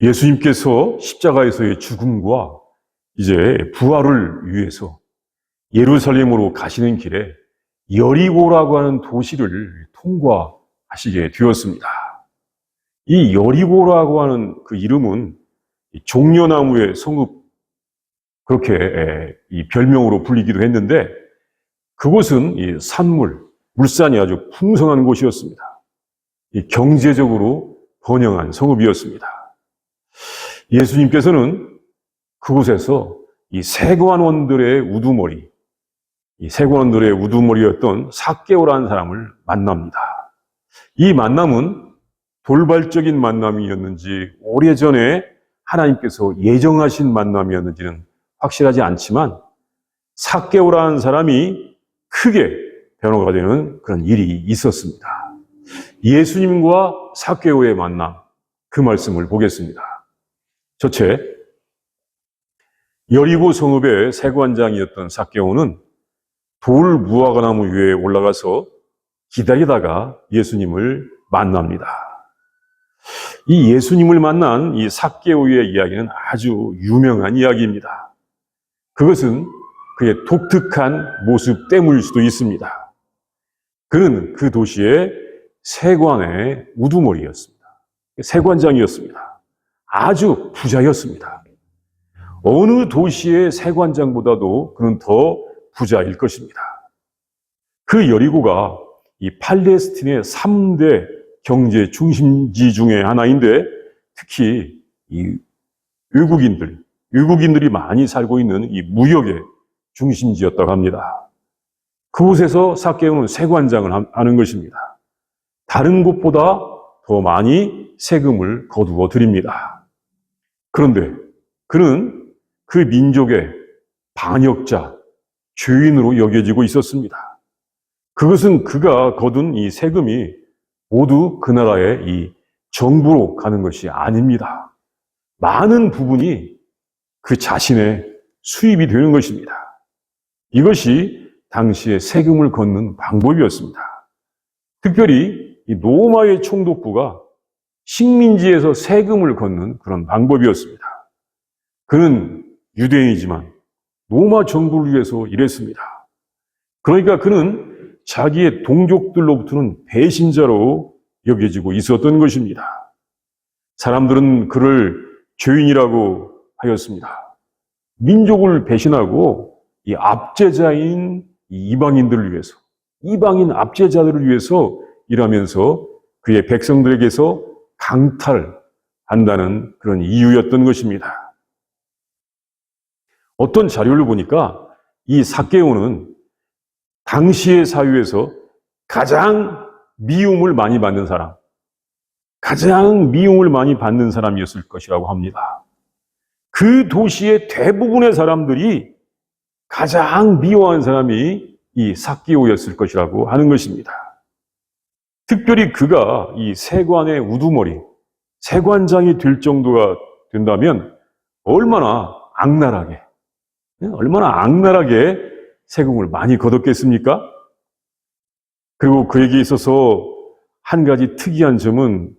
예수님께서 십자가에서의 죽음과 이제 부활을 위해서 예루살렘으로 가시는 길에 여리고라고 하는 도시를 통과하시게 되었습니다. 이 여리고라고 하는 그 이름은 종려나무의 성읍, 그렇게 이 별명으로 불리기도 했는데, 그곳은 이 물산이 아주 풍성한 곳이었습니다. 이 경제적으로 번영한 성읍이었습니다. 예수님께서는 그곳에서 이 세관원들의 우두머리였던 삭개오라는 사람을 만납니다. 이 만남은 돌발적인 만남이었는지 오래전에 하나님께서 예정하신 만남이었는지는 확실하지 않지만, 삭개오라는 사람이 크게 변호가 되는 그런 일이 있었습니다. 예수님과 삭개오의 만남, 그 말씀을 보겠습니다. 첫째, 여리고 성읍의 세관장이었던 삭개오는 돌 무화과나무 위에 올라가서 기다리다가 예수님을 만납니다. 이 예수님을 만난 이 삭개오의 이야기는 아주 유명한 이야기입니다. 그것은 그의 독특한 모습 때문일 수도 있습니다. 그는 그 도시의 세관의 우두머리였습니다. 세관장이었습니다. 아주 부자였습니다. 어느 도시의 세관장보다도 그는 더 부자일 것입니다. 그 여리고가 이 팔레스틴의 3대 경제 중심지 중에 하나인데, 특히 이 외국인들이 많이 살고 있는 이 무역의 중심지였다고 합니다. 그곳에서 삭개오는 세관장을 하는 것입니다. 다른 곳보다 더 많이 세금을 거두어 드립니다. 그런데 그는 그 민족의 반역자, 죄인으로 여겨지고 있었습니다. 그것은 그가 거둔 이 세금이 모두 그 나라의 이 정부로 가는 것이 아닙니다. 많은 부분이 그 자신의 수입이 되는 것입니다. 이것이 당시의 세금을 걷는 방법이었습니다. 특별히 이 로마의 총독부가 식민지에서 세금을 걷는 그런 방법이었습니다. 그는 유대인이지만 로마 정부를 위해서 일했습니다. 그러니까 그는 자기의 동족들로부터는 배신자로 여겨지고 있었던 것입니다. 사람들은 그를 죄인이라고 하였습니다. 민족을 배신하고 이 압제자인 이방인들을 위해서, 이방인 압제자들을 위해서 일하면서 그의 백성들에게서 강탈한다는 그런 이유였던 것입니다. 어떤 자료를 보니까 이 삭개오는 당시의 사회에서 가장 미움을 많이 받는 사람이었을 것이라고 합니다. 그 도시의 대부분의 사람들이 가장 미워한 사람이 이 삭개오였을 것이라고 하는 것입니다. 특별히 그가 이 세관의 우두머리, 세관장이 될 정도가 된다면 얼마나 악랄하게 세금을 많이 거뒀겠습니까? 그리고 그에게 있어서 한 가지 특이한 점은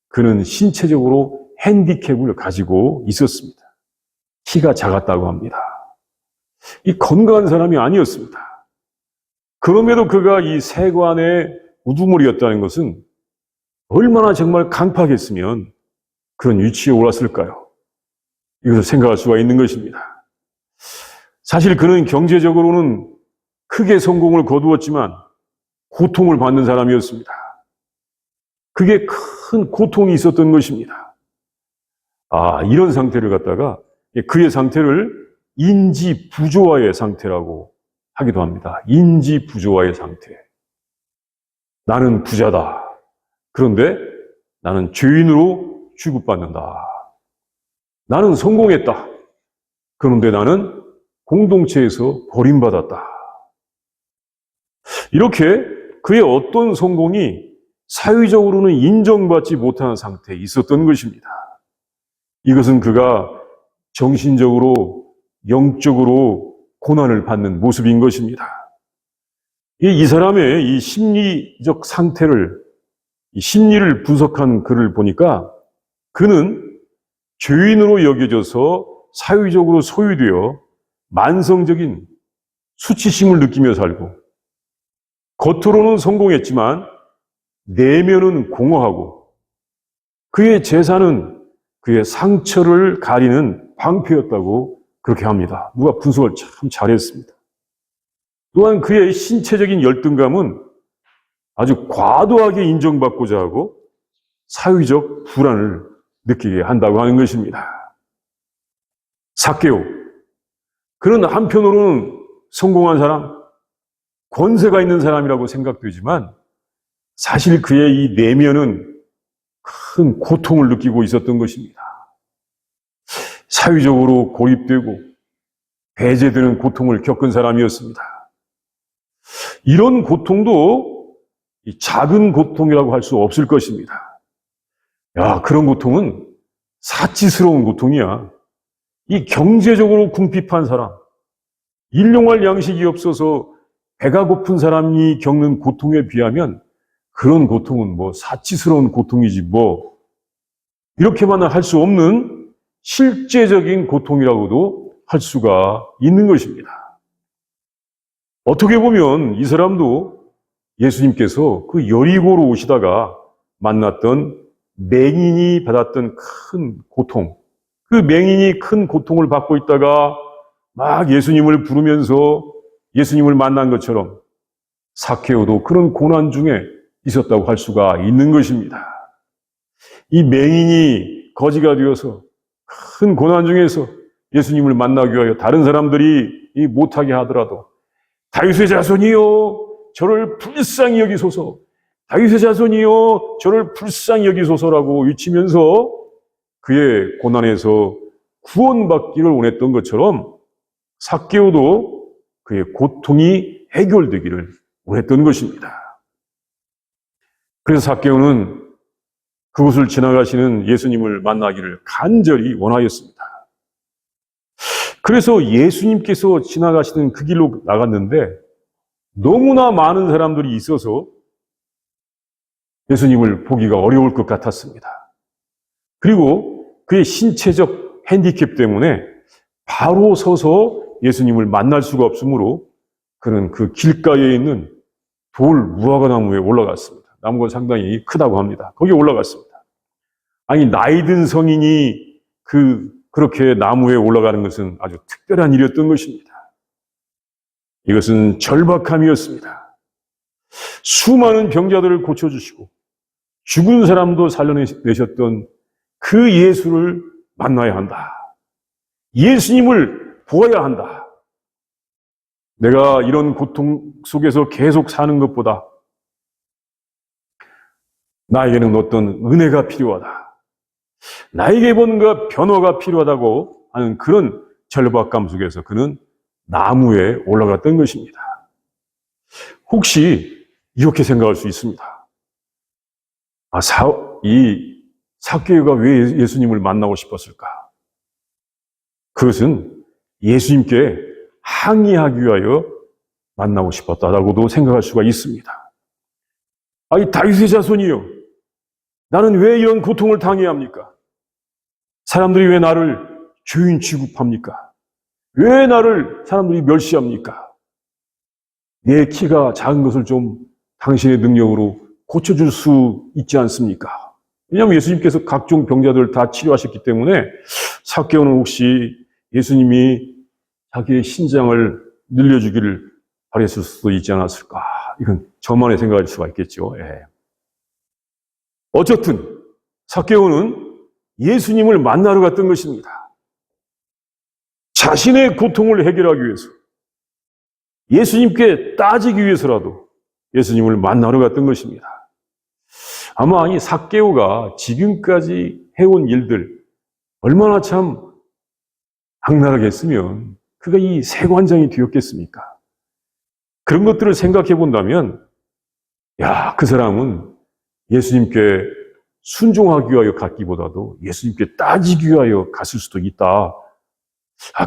그는 신체적으로 핸디캡을 가지고 있었습니다. 키가 작았다고 합니다. 이 건강한 사람이 아니었습니다. 그럼에도 그가 이 세관의 우두머리였다는 것은 얼마나 정말 강팍했으면 그런 위치에 올랐을까요? 이것을 생각할 수가 있는 것입니다. 사실 그는 경제적으로는 크게 성공을 거두었지만 고통을 받는 사람이었습니다. 그게 큰 고통이 있었던 것입니다. 이런 상태를 갖다가 그의 상태를 인지부조화의 상태라고 하기도 합니다. 인지부조화의 상태. 나는 부자다. 그런데 나는 죄인으로 취급받는다. 나는 성공했다. 그런데 나는 공동체에서 버림받았다. 이렇게 그의 어떤 성공이 사회적으로는 인정받지 못하는 상태에 있었던 것입니다. 이것은 그가 정신적으로, 영적으로 고난을 받는 모습인 것입니다. 이 사람의 이 심리적 상태를, 이 심리를 분석한 글을 보니까 그는 죄인으로 여겨져서 사회적으로 소유되어 만성적인 수치심을 느끼며 살고, 겉으로는 성공했지만 내면은 공허하고, 그의 재산은 그의 상처를 가리는 방패였다고 그렇게 합니다. 누가 분석을 참 잘했습니다. 또한 그의 신체적인 열등감은 아주 과도하게 인정받고자 하고 사회적 불안을 느끼게 한다고 하는 것입니다. 삭개오, 그는 한편으로는 성공한 사람, 권세가 있는 사람이라고 생각되지만 사실 그의 이 내면은 큰 고통을 느끼고 있었던 것입니다. 사회적으로 고립되고 배제되는 고통을 겪은 사람이었습니다. 이런 고통도 작은 고통이라고 할 수 없을 것입니다. 야, 그런 고통은 사치스러운 고통이야. 이 경제적으로 궁핍한 사람, 일용할 양식이 없어서 배가 고픈 사람이 겪는 고통에 비하면 그런 고통은 뭐 사치스러운 고통이지 뭐, 이렇게만 할 수 없는 실제적인 고통이라고도 할 수가 있는 것입니다. 어떻게 보면 이 사람도 예수님께서 그 여리고로 오시다가 만났던 맹인이 받았던 큰 고통, 그 맹인이 큰 고통을 받고 있다가 막 예수님을 부르면서 예수님을 만난 것처럼 삭개오도 그런 고난 중에 있었다고 할 수가 있는 것입니다. 이 맹인이 거지가 되어서 큰 고난 중에서 예수님을 만나기 위하여 다른 사람들이 못하게 하더라도 다윗의 자손이여 저를 불쌍히 여기소서, 다윗의 자손이여 저를 불쌍히 여기소서라고 외치면서 그의 고난에서 구원받기를 원했던 것처럼 삭개오도 그의 고통이 해결되기를 원했던 것입니다. 그래서 삭개오는 그곳을 지나가시는 예수님을 만나기를 간절히 원하였습니다. 그래서 예수님께서 지나가시는 그 길로 나갔는데 너무나 많은 사람들이 있어서 예수님을 보기가 어려울 것 같았습니다. 그리고 그의 신체적 핸디캡 때문에 바로 서서 예수님을 만날 수가 없으므로 그는 그 길가에 있는 돌 무화과나무에 올라갔습니다. 나무가 상당히 크다고 합니다. 거기에 올라갔습니다. 아니, 나이 든 성인이 그렇게 나무에 올라가는 것은 아주 특별한 일이었던 것입니다. 이것은 절박함이었습니다. 수많은 병자들을 고쳐주시고 죽은 사람도 살려내셨던 그 예수를 만나야 한다. 예수님을 보아야 한다. 내가 이런 고통 속에서 계속 사는 것보다 나에게는 어떤 은혜가 필요하다. 나에게 뭔가 변화가 필요하다고 하는 그런 절박감 속에서 그는 나무에 올라갔던 것입니다. 혹시 이렇게 생각할 수 있습니다. 이 삭개오가 왜 예수님을 만나고 싶었을까? 그것은 예수님께 항의하기 위하여 만나고 싶었다라고도 생각할 수가 있습니다. 아니, 다윗의 자손이요, 나는 왜 이런 고통을 당해야 합니까? 사람들이 왜 나를 죄인 취급합니까? 왜 나를 사람들이 멸시합니까? 내 키가 작은 것을 좀 당신의 능력으로 고쳐줄 수 있지 않습니까? 왜냐하면 예수님께서 각종 병자들을 다 치료하셨기 때문에 삭개오는 혹시 예수님이 자기의 신장을 늘려주기를 바랬을 수도 있지 않았을까? 이건 저만의 생각일 수가 있겠죠. 예. 어쨌든 삭개오는 예수님을 만나러 갔던 것입니다. 자신의 고통을 해결하기 위해서, 예수님께 따지기 위해서라도 예수님을 만나러 갔던 것입니다. 아마 이 삭개오가 지금까지 해온 일들 얼마나 참 악랄하겠으면 그가 이 세관장이 되었겠습니까? 그런 것들을 생각해 본다면, 야, 그 사람은 예수님께 순종하기 위하여 갔기보다도 예수님께 따지기 위하여 갔을 수도 있다.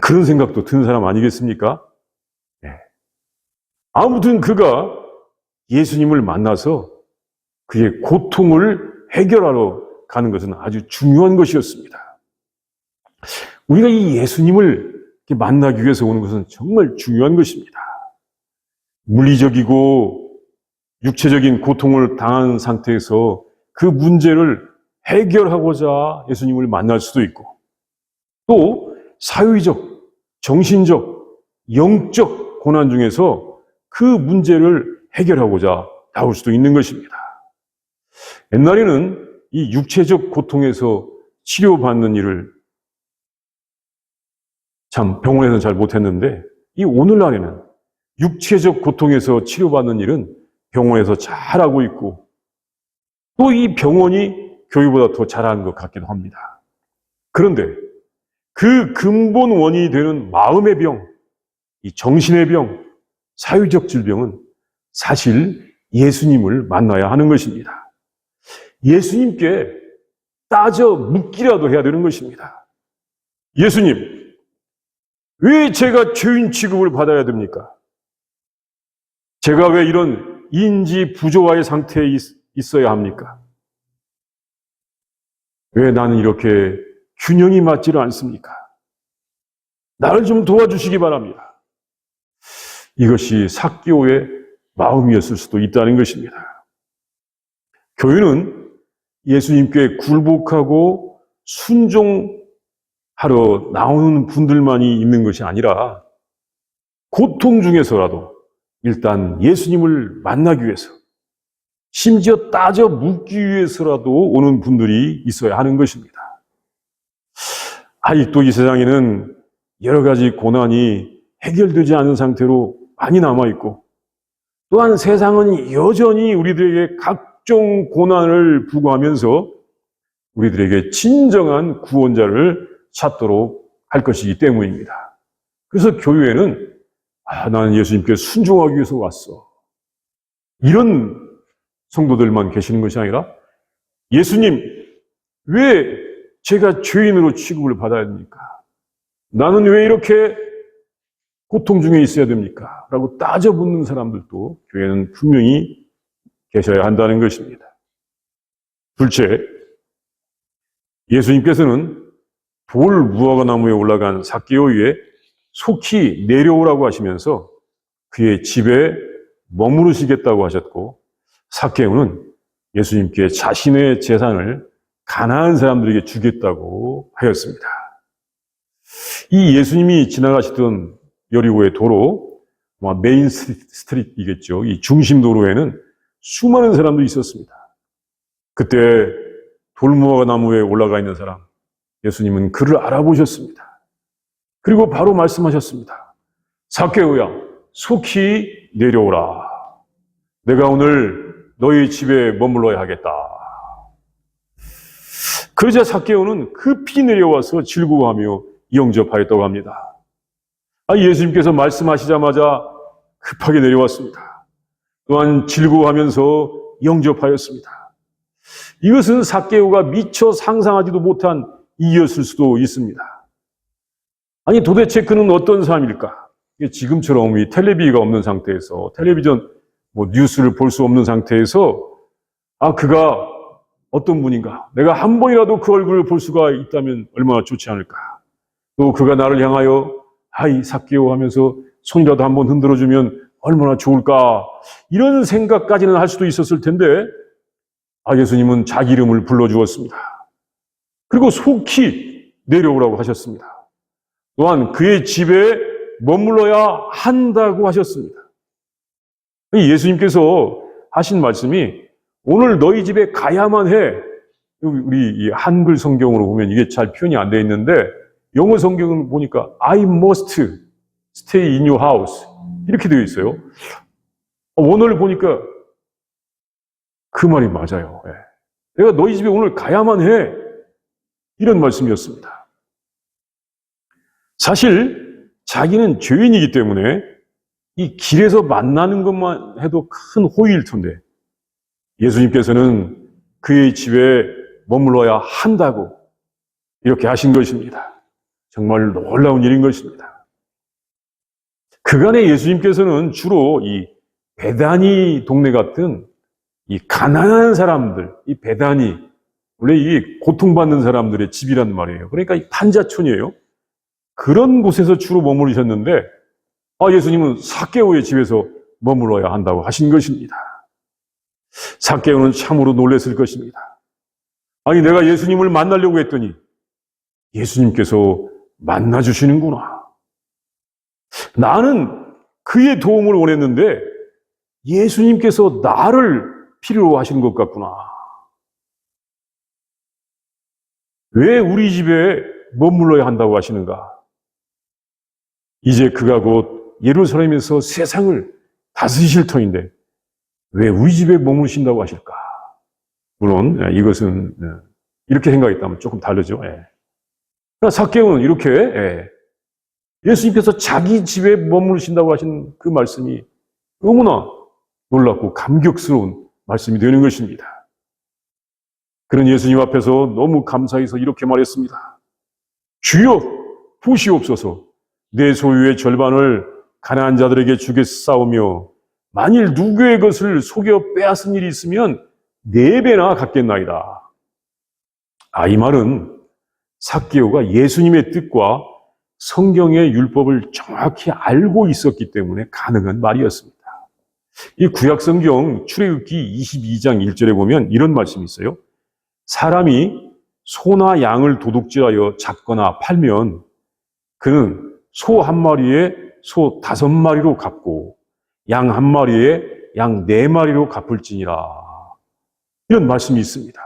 그런 생각도 드는 사람 아니겠습니까? 네. 아무튼 그가 예수님을 만나서 그의 고통을 해결하러 가는 것은 아주 중요한 것이었습니다. 우리가 이 예수님을 만나기 위해서 오는 것은 정말 중요한 것입니다. 물리적이고 육체적인 고통을 당한 상태에서 그 문제를 해결하고자 예수님을 만날 수도 있고, 또 사회적, 정신적, 영적 고난 중에서 그 문제를 해결하고자 나올 수도 있는 것입니다. 옛날에는 이 육체적 고통에서 치료받는 일을 참 병원에서는 잘 못했는데, 이 오늘날에는 육체적 고통에서 치료받는 일은 병원에서 잘하고 있고, 또 이 병원이 교회보다 더 잘하는 것 같기도 합니다. 그런데 그 근본 원인이 되는 마음의 병, 이 정신의 병, 사회적 질병은 사실 예수님을 만나야 하는 것입니다. 예수님께 따져 묻기라도 해야 되는 것입니다. 예수님, 왜 제가 죄인 취급을 받아야 됩니까? 제가 왜 이런 인지 부조화의 상태에 있어야 합니까? 왜 나는 이렇게 균형이 맞지를 않습니까? 나를 좀 도와주시기 바랍니다. 이것이 삭개오의 마음이었을 수도 있다는 것입니다. 교회는 예수님께 굴복하고 순종하러 나오는 분들만이 있는 것이 아니라 고통 중에서라도 일단 예수님을 만나기 위해서, 심지어 따져 묻기 위해서라도 오는 분들이 있어야 하는 것입니다. 아직도 이 세상에는 여러 가지 고난이 해결되지 않은 상태로 많이 남아있고, 또한 세상은 여전히 우리들에게 각종 고난을 부과하면서 우리들에게 진정한 구원자를 찾도록 할 것이기 때문입니다. 그래서 교회에는 나는 예수님께 순종하기 위해서 왔어, 이런 성도들만 계시는 것이 아니라, 예수님, 왜 제가 죄인으로 취급을 받아야 됩니까? 나는 왜 이렇게 고통 중에 있어야 됩니까? 라고 따져 묻는 사람들도 교회는 분명히 계셔야 한다는 것입니다. 둘째, 예수님께서는 돌 무화과 나무에 올라간 삭개오 위에 속히 내려오라고 하시면서 그의 집에 머무르시겠다고 하셨고, 삭개오는 예수님께 자신의 재산을 가난한 사람들에게 주겠다고 하였습니다. 이 예수님이 지나가시던 여리고의 도로, 메인 스트리트이겠죠. 이 중심 도로에는 수많은 사람들이 있었습니다. 그때 돌무화과 나무에 올라가 있는 사람, 예수님은 그를 알아보셨습니다. 그리고 바로 말씀하셨습니다. 삭개오야, 속히 내려오라. 내가 오늘 너희 집에 머물러야 하겠다. 그러자 삭개오는 급히 내려와서 즐거워하며 영접하였다고 합니다. 예수님께서 말씀하시자마자 급하게 내려왔습니다. 또한 즐거워하면서 영접하였습니다. 이것은 삭개오가 미처 상상하지도 못한 일이었을 수도 있습니다. 도대체 그는 어떤 사람일까? 지금처럼 이 텔레비가 없는 상태에서, 텔레비전 뉴스를 볼 수 없는 상태에서 그가 어떤 분인가? 내가 한 번이라도 그 얼굴을 볼 수가 있다면 얼마나 좋지 않을까? 또 그가 나를 향하여 이 삭개오 하면서 손이라도 한번 흔들어주면 얼마나 좋을까? 이런 생각까지는 할 수도 있었을 텐데, 예수님은 자기 이름을 불러주었습니다. 그리고 속히 내려오라고 하셨습니다. 또한 그의 집에 머물러야 한다고 하셨습니다. 예수님께서 하신 말씀이 오늘 너희 집에 가야만 해. 우리 이 한글 성경으로 보면 이게 잘 표현이 안 되어 있는데, 영어 성경은 보니까 I must stay in your house 이렇게 되어 있어요. 원어를 보니까 그 말이 맞아요. 내가 너희 집에 오늘 가야만 해. 이런 말씀이었습니다. 사실 자기는 죄인이기 때문에 이 길에서 만나는 것만 해도 큰 호의일 텐데, 예수님께서는 그의 집에 머물러야 한다고 이렇게 하신 것입니다. 정말 놀라운 일인 것입니다. 그간의 예수님께서는 주로 이 베다니 동네 같은 이 가난한 사람들, 이 베다니, 원래 이 고통받는 사람들의 집이란 말이에요. 그러니까 이 판자촌이에요. 그런 곳에서 주로 머무르셨는데, 예수님은 삭개오의 집에서 머물러야 한다고 하신 것입니다. 삭개오는 참으로 놀랐을 것입니다. 아니, 내가 예수님을 만나려고 했더니 예수님께서 만나주시는구나. 나는 그의 도움을 원했는데 예수님께서 나를 필요로 하시는 것 같구나. 왜 우리 집에 머물러야 한다고 하시는가? 이제 그가 곧 예루살렘에서 세상을 다스리실 터인데 왜 우리 집에 머무신다고 하실까? 물론 이것은 이렇게 생각했다면 조금 다르죠. 그러나 삭개오는 이렇게 예수님께서 자기 집에 머무르신다고 하신 그 말씀이 너무나 놀랍고 감격스러운 말씀이 되는 것입니다. 그런 예수님 앞에서 너무 감사해서 이렇게 말했습니다. 주여 보시옵소서, 내 소유의 절반을 가난한 자들에게 주겠사오며 만일 누구의 것을 속여 빼앗은 일이 있으면 4배나 갚겠나이다. 이 말은 삭개오가 예수님의 뜻과 성경의 율법을 정확히 알고 있었기 때문에 가능한 말이었습니다. 이 구약성경 출애굽기 22장 1절에 보면 이런 말씀이 있어요. 사람이 소나 양을 도둑질하여 잡거나 팔면 그는 소 1마리에 소 5마리로 갚고 양 1마리에 양 4마리로 갚을지니라. 이런 말씀이 있습니다.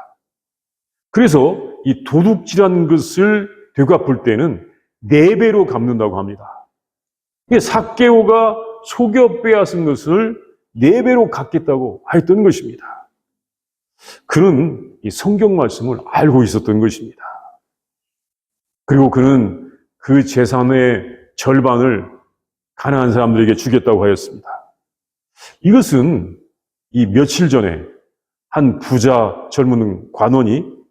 그래서 이 도둑질한 것을 되갚을 때는 4배로 갚는다고 합니다. 삭개오가 속여 빼앗은 것을 4배로 갚겠다고 했던 것입니다. 그는 이 성경 말씀을 알고 있었던 것입니다. 그리고 그는 그 재산의 절반을 가난한 사람들에게 주겠다고 하였습니다. 이것은 이 며칠 전에 한 부자 젊은 관원이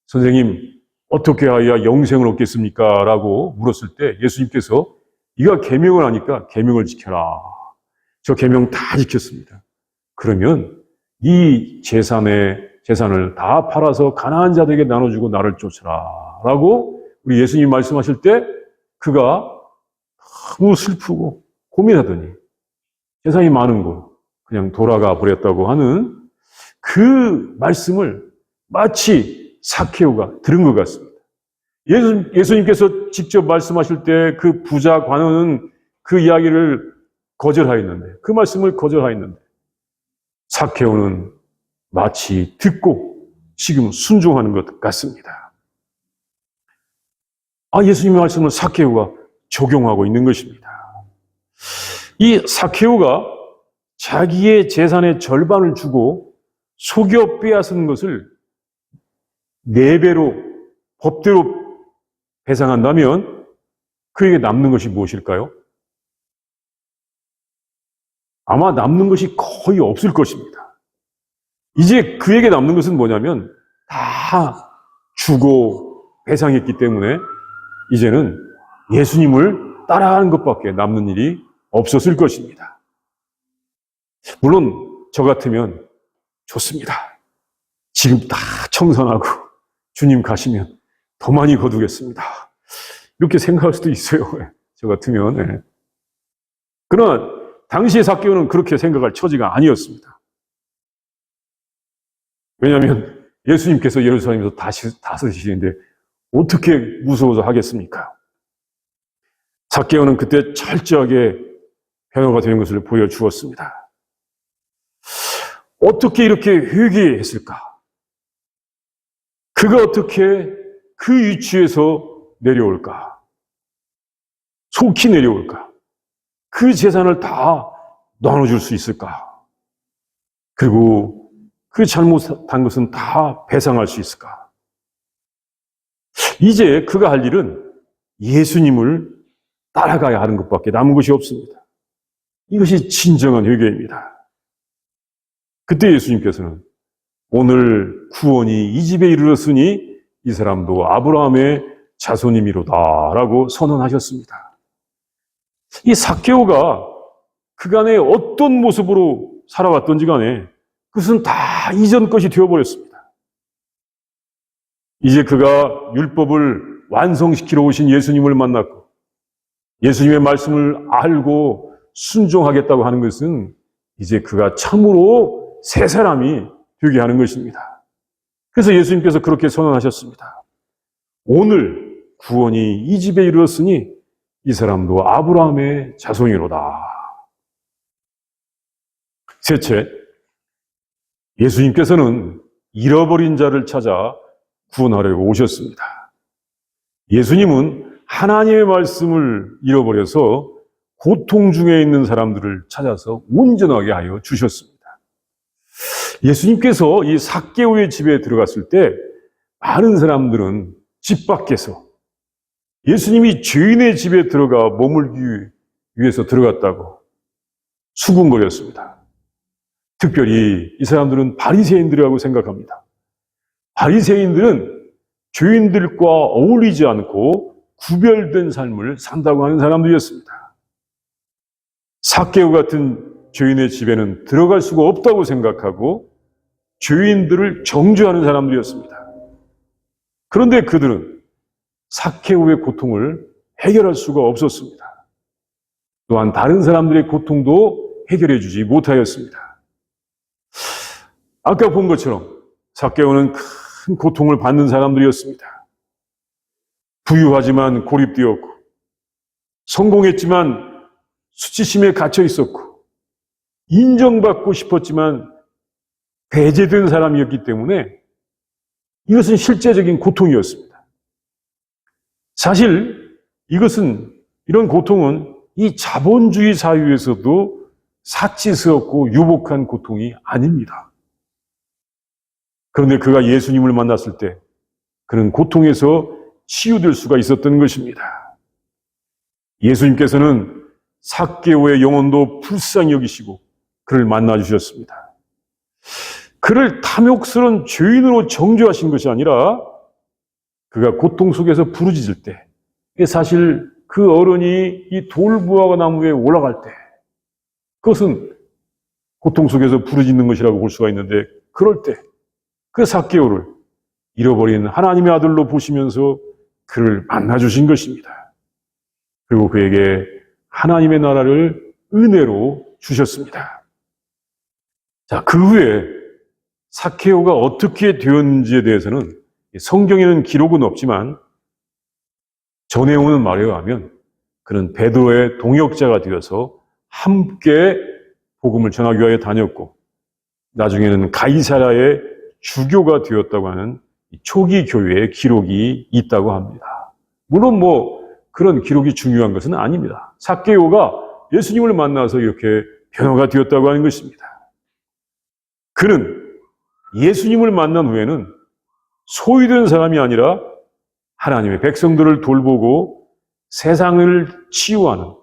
선생님 어떻게 하여야 영생을 얻겠습니까? 라고 물었을 때 예수님께서 네가 계명을 하니까 계명을 지켜라. 저 계명 다 지켰습니다. 그러면 이 재산을 다 팔아서 가난한 자들에게 나눠주고 나를 쫓으라. 라고 우리 예수님 말씀하실 때 그가 너무 슬프고 고민하더니 재산이 많은 거 그냥 돌아가 버렸다고 하는 그 말씀을 마치 삭개오가 들은 것 같습니다. 예수님께서 직접 말씀하실 때 그 부자 관원은 그 이야기를 거절하였는데, 그 말씀을 거절하였는데, 삭개오는 마치 듣고 지금 순종하는 것 같습니다. 예수님의 말씀을 삭개오가 적용하고 있는 것입니다. 이 삭개오가 자기의 재산의 절반을 주고 속여 빼앗은 것을 4배로 법대로 배상한다면 그에게 남는 것이 무엇일까요? 아마 남는 것이 거의 없을 것입니다. 이제 그에게 남는 것은 뭐냐면 다 주고 배상했기 때문에 이제는 예수님을 따라가는 것밖에 남는 일이 없었을 것입니다. 물론 저 같으면 좋습니다. 지금 다 청산하고 주님 가시면 더 많이 거두겠습니다. 이렇게 생각할 수도 있어요. 저 같으면. 그러나 당시의 삭개오는 그렇게 생각할 처지가 아니었습니다. 왜냐하면 예수님께서 예루살렘에서 다스리시는데 어떻게 무서워서 하겠습니까? 삭개오는 그때 철저하게 변호가 되는 것을 보여주었습니다. 어떻게 이렇게 회개했을까? 그가 어떻게 그 위치에서 내려올까? 속히 내려올까? 그 재산을 다 나눠줄 수 있을까? 그리고 그 잘못한 것은 다 배상할 수 있을까? 이제 그가 할 일은 예수님을 따라가야 하는 것밖에 남은 것이 없습니다. 이것이 진정한 회개입니다. 그때 예수님께서는 오늘 구원이 이 집에 이르렀으니 이 사람도 아브라함의 자손이미로다 라고 선언하셨습니다. 이 삭개오가 그간에 어떤 모습으로 살아왔던지 간에 그것은 다 이전 것이 되어버렸습니다. 이제 그가 율법을 완성시키러 오신 예수님을 만났고 예수님의 말씀을 알고 순종하겠다고 하는 것은 이제 그가 참으로 새 사람이 되게 하는 것입니다. 그래서 예수님께서 그렇게 선언하셨습니다. 오늘 구원이 이 집에 이르렀으니 이 사람도 아브라함의 자손이로다. 셋째, 예수님께서는 잃어버린 자를 찾아 구원하려고 오셨습니다. 예수님은 하나님의 말씀을 잃어버려서 고통 중에 있는 사람들을 찾아서 온전하게 하여 주셨습니다. 예수님께서 이 삭개오의 집에 들어갔을 때 많은 사람들은 집 밖에서 예수님이 죄인의 집에 들어가 머물기 위해서 들어갔다고 수군거렸습니다. 특별히 이 사람들은 바리새인들이라고 생각합니다. 바리새인들은 죄인들과 어울리지 않고 구별된 삶을 산다고 하는 사람들이었습니다. 삭개오 같은 죄인의 집에는 들어갈 수가 없다고 생각하고 죄인들을 정죄하는 사람들이었습니다. 그런데 그들은 삭개오의 고통을 해결할 수가 없었습니다. 또한 다른 사람들의 고통도 해결해 주지 못하였습니다. 아까 본 것처럼 삭개오는 큰 고통을 받는 사람들이었습니다. 부유하지만 고립되었고 성공했지만 수치심에 갇혀 있었고 인정받고 싶었지만 배제된 사람이었기 때문에 이것은 실제적인 고통이었습니다. 사실 이런 고통은 이 자본주의 사회에서도 사치스럽고 유복한 고통이 아닙니다. 그런데 그가 예수님을 만났을 때 그런 고통에서 치유될 수가 있었던 것입니다. 예수님께서는 삭개오의 영혼도 불쌍히 여기시고 그를 만나 주셨습니다. 그를 탐욕스러운 죄인으로 정죄하신 것이 아니라 그가 고통 속에서 부르짖을 때, 사실 그 어른이 이 돌무화과 나무 위에 올라갈 때 그것은 고통 속에서 부르짖는 것이라고 볼 수가 있는데, 그럴 때 그 삭개오를 잃어버린 하나님의 아들로 보시면서 그를 만나주신 것입니다. 그리고 그에게 하나님의 나라를 은혜로 주셨습니다. 자, 그 후에 삭개오가 어떻게 되었는지에 대해서는 성경에는 기록은 없지만 전해오는 말에 의하면 그는 베드로의 동역자가 되어서 함께 복음을 전하기 위하여 다녔고 나중에는 가이사랴의 주교가 되었다고 하는 초기 교회의 기록이 있다고 합니다. 물론 그런 기록이 중요한 것은 아닙니다. 삭개오가 예수님을 만나서 이렇게 변화가 되었다고 하는 것입니다. 그는 예수님을 만난 후에는 소유된 사람이 아니라 하나님의 백성들을 돌보고 세상을 치유하는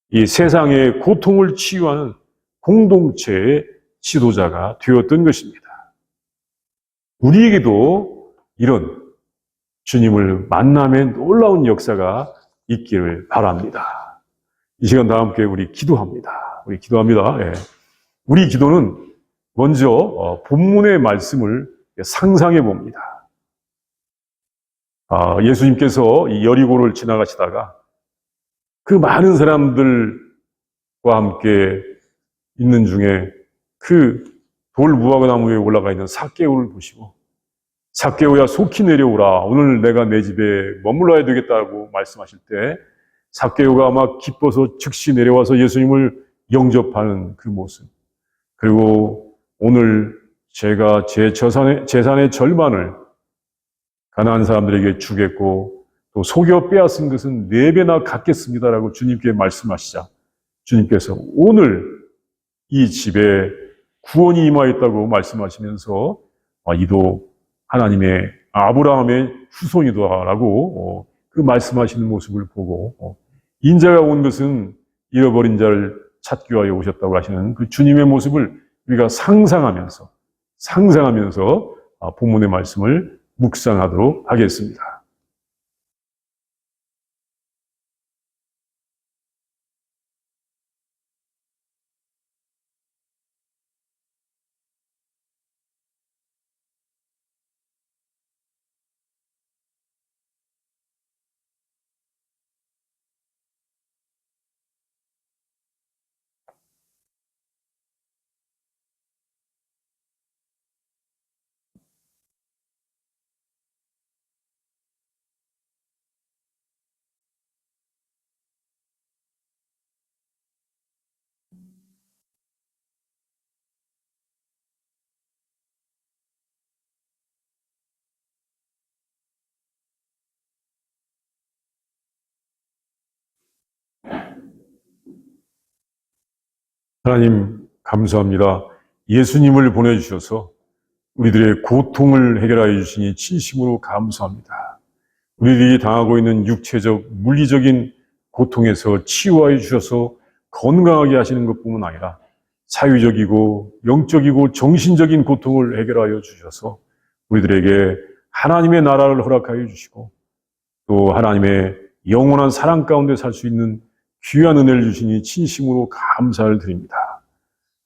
이 세상의 고통을 치유하는 공동체의 지도자가 되었던 것입니다. 우리에게도 이런 주님을 만남의 놀라운 역사가 있기를 바랍니다. 이 시간 다 함께 우리 기도합니다. 예. 우리 기도는 먼저 본문의 말씀을 상상해 봅니다. 예수님께서 이 여리고를 지나가시다가 그 많은 사람들과 함께 있는 중에 그 돌무화과 나무 위에 올라가 있는 삭개오를 보시고 삭개오야 속히 내려오라. 오늘 내가 내 집에 머물러야 되겠다고 말씀하실 때 삭개오가 아마 기뻐서 즉시 내려와서 예수님을 영접하는 그 모습. 그리고 오늘 제가 제 재산의 절반을 가난한 사람들에게 주겠고 또 속여 빼앗은 것은 4배나 갚겠습니다라고 주님께 말씀하시자 주님께서 오늘 이 집에 구원이 임하였다고 말씀하시면서 이도 하나님의 아브라함의 후손이다라고 그 말씀하시는 모습을 보고 인자가 온 것은 잃어버린 자를 찾기 위하여 오셨다고 하시는 그 주님의 모습을 우리가 상상하면서 본문의 말씀을 묵상하도록 하겠습니다. 하나님 감사합니다. 예수님을 보내주셔서 우리들의 고통을 해결하여 주시니 진심으로 감사합니다. 우리들이 당하고 있는 육체적, 물리적인 고통에서 치유하여 주셔서 건강하게 하시는 것뿐만 아니라 사유적이고 영적이고 정신적인 고통을 해결하여 주셔서 우리들에게 하나님의 나라를 허락하여 주시고 또 하나님의 영원한 사랑 가운데 살 수 있는 귀한 은혜를 주시니 진심으로 감사를 드립니다.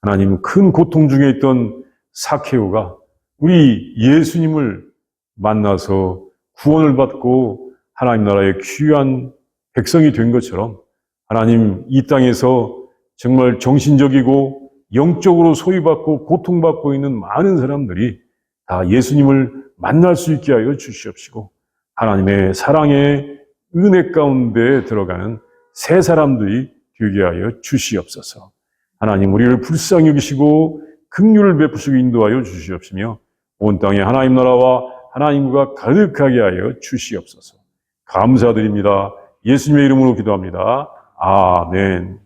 하나님, 큰 고통 중에 있던 사케오가 우리 예수님을 만나서 구원을 받고 하나님 나라의 귀한 백성이 된 것처럼 하나님, 이 땅에서 정말 정신적이고 영적으로 소유받고 고통받고 있는 많은 사람들이 다 예수님을 만날 수 있게 하여 주시옵시고 하나님의 사랑의 은혜 가운데 들어가는 새 사람들이 되게 하여 주시옵소서. 하나님, 우리를 불쌍히 여기시고 긍휼을 베푸시고 인도하여 주시옵시며 온 땅에 하나님 나라와 하나님과 가득하게 하여 주시옵소서. 감사드립니다. 예수님의 이름으로 기도합니다. 아멘.